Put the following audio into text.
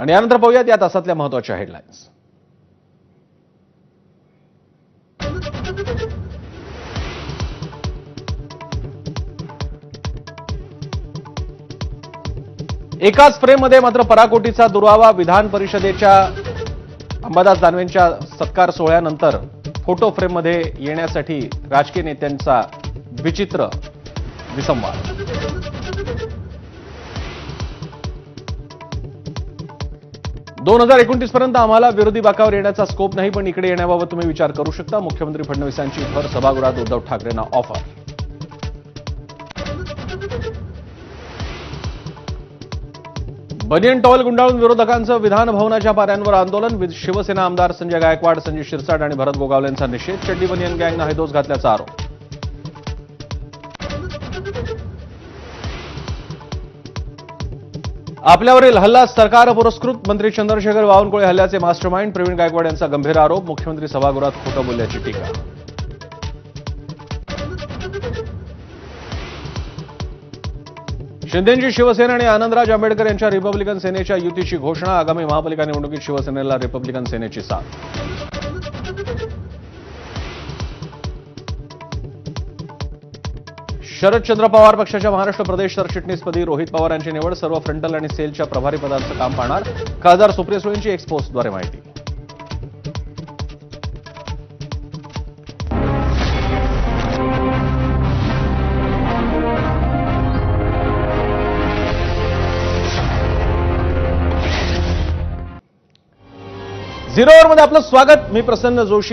आणि यानंतर पाहूयात या तासातल्या महत्त्वाच्या हेडलाईन्स। एकाच फ्रेममध्ये मात्र पराकोटीचा दुरावा। विधान परिषदेच्या अंबादास दानवेंच्या सत्कार सोहळ्यानंतर फोटो फ्रेममध्ये येण्यासाठी राजकीय नेत्यांचा विचित्र विसंवाद। 2029 पर्यंत आम्हाला विरोधी बाकावर येण्याचा स्कोप नाही, पण इकडे येण्याबाबत तुम्ही विचार करू शकता। मुख्यमंत्री फडणवीसांची भर सभागृहात उद्धव ठाकरेंना ऑफर। बनियन टॉवेल गुंडाळून विरोधकांचं विधान भवनाच्या पाऱ्यांवर आंदोलन। शिवसेना आमदार संजय गायकवाड, संजय शिरसाट आणि भरत गोगावलेंचा निषेध। चड्डी बनियन गँगनं हैदोस घातल्याचा आरोप। आपल्यावरील हल्ला सरकार पुरस्कृत। मंत्री चंद्रशेखर बावनकुळे हल्ल्याचे मास्टरमाइंड। प्रवीण गायकवाड यांचा गंभीर आरोप। मुख्यमंत्री सभागृहात खोटं बोलल्याची टीका। शिंदेंची शिवसेना आणि आनंदराज आंबेडकर यांच्या रिपब्लिकन सेनेच्या युतीची घोषणा। आगामी महापालिका निवडणुकीत शिवसेनेला रिपब्लिकन सेनेची साथ। शरदचंद्र पवार पक्षाच्या महाराष्ट्र प्रदेश सरचिटणीसपदी रोहित पवार यांची निवड। सर्व फ्रंटल आणि सेलच्या प्रभारी पदांचं काम पाहणार। खासदार सुप्रिया सुळेंची एक्सपोस्टद्वारे माहिती। झिरो अवरमध्ये आपलं स्वागत। मी प्रसन्न जोशी।